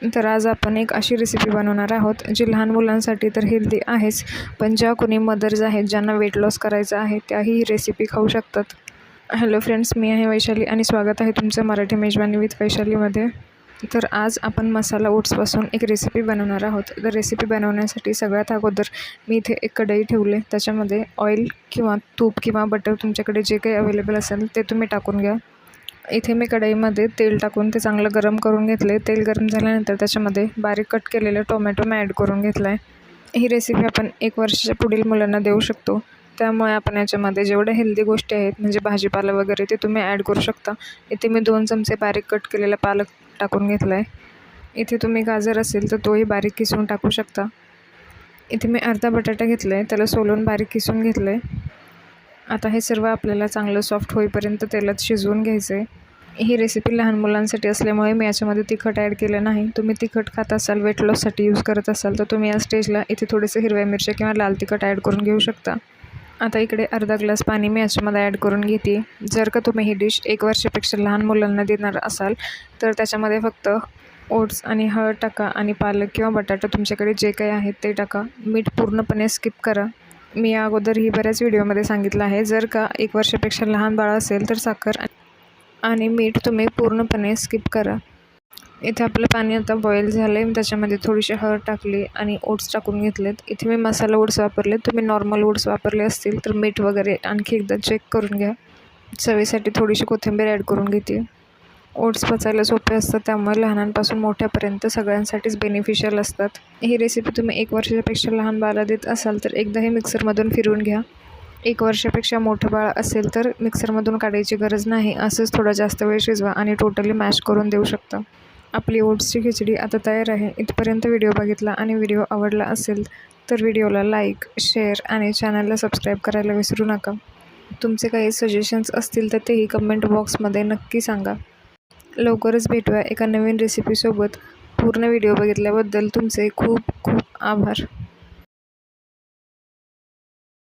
तर आज आपण एक अशी रेसिपी बनवणार आहोत जी लहान मुलांसाठी तर हेल्दी आहेच, पण ज्या कोणी मदर्स आहेत ज्यांना वेट लॉस करायचं आहे त्याही ही रेसिपी खाऊ शकतात. हॅलो फ्रेंड्स, मी आहे वैशाली आणि स्वागत आहे तुमचं मराठी मेजवानी विथ वैशालीमध्ये. तर आज आपण मसाला ओट्सपासून एक रेसिपी बनवणार आहोत. तर रेसिपी बनवण्यासाठी सगळ्यात अगोदर मी इथे एक कढई ठेवले, त्याच्यामध्ये ऑइल किंवा तूप किंवा बटर तुमच्याकडे जे काही अवेलेबल असेल ते तुम्ही टाकून घ्या. इथे मी कढईमध्ये तेल टाकून ते चांगलं गरम करून घेतले. तेल गरम झाल्यानंतर त्याच्यामध्ये बारीक कट केलेलं टोमॅटो मी ॲड करून घेतला आहे. ही रेसिपी आपण 1 वर्षाच्या पुढील मुलांना देऊ शकतो, त्यामुळे आपण याच्यामध्ये जेवढ्या हेल्दी गोष्टी आहेत म्हणजे भाजीपाला वगैरे ते तुम्ही ॲड करू शकता. इथे मी 2 चमचे बारीक कट केलेला पालक टाकून घेतला आहे. इथे तुम्ही गाजर असेल तर तोही बारीक किसून टाकू शकता. इथे मी अर्धा बटाटा घेतला आहे, त्याला सोलून बारीक किसून घेतलं आहे. आता हे सर्व आपल्याला चांगलं सॉफ्ट होईपर्यंत तेलात शिजवून घ्यायचं आहे. ही रेसिपी लहान मुलांसाठी असल्यामुळे मी याच्यामध्ये तिखट ॲड केलं नाही. तुम्ही तिखट खात असाल, वेट लॉससाठी यूज करत असाल तर तुम्ही या स्टेजला इथे थोडेसे हिरव्या मिरच्या किंवा लाल तिखट ॲड करून घेऊ शकता. आता इकडे अर्धा ग्लास पाणी मी याच्यामध्ये ॲड करून घेते. जर का तुम्ही ही डिश 1 वर्षापेक्षा लहान मुलांना देणार असाल तर त्याच्यामध्ये फक्त ओट्स आणि हळद टाका आणि पालक किंवा बटाटा तुमच्याकडे जे काही आहेत ते टाका. मीठ पूर्णपणे स्किप करा. मी या अगोदरही बऱ्याच व्हिडिओमध्ये सांगितलं आहे, जर का 1 वर्षापेक्षा लहान बाळ असेल तर साखर आणि मीठ तुम्ही पूर्णपणे स्किप करा. इथे आपलं पाणी आता बॉईल झालं आहे. त्याच्यामध्ये थोडीशी हळद टाकली आणि ओट्स टाकून घेतलेत. इथे मी मसाला ओट्स वापरले. तुम्ही नॉर्मल ओट्स वापरले असतील तर मीठ वगैरे आणखी एकदा चेक करून घ्या. चवीसाठी थोडीशी कोथिंबीर ॲड करून घेते. ओट्स पचायला सोपे असतात, त्यामुळे लहानांपासून मोठ्यापर्यंत सगळ्यांसाठीच बेनिफिशियल असतात. ही रेसिपी तुम्ही 1 वर्षापेक्षा लहान बाळाला देत असाल तर एकदा हे मिक्सरमधून फिरवून घ्या. 1 वर्षापेक्षा मोठं बाळ असेल तर मिक्सरमधून काढायची गरज नाही. असंच थोडा जास्त वेळ शिजवा आणि टोटली मॅश करून देऊ शकता. आपली ओट्सची खिचडी आता तयार आहे. इथपर्यंत व्हिडिओ बघितला आणि व्हिडिओ आवडला असेल तर व्हिडिओला लाईक, शेअर आणि चॅनलला सबस्क्राईब करायला विसरू नका. तुमचे काही सजेशन्स असतील तर तेही कमेंट बॉक्समध्ये नक्की सांगा. लवकरच भेटूया एका नवीन रेसिपीसोबत. पूर्ण व्हिडिओ बघितल्याबद्दल तुमचे खूप खूप आभार.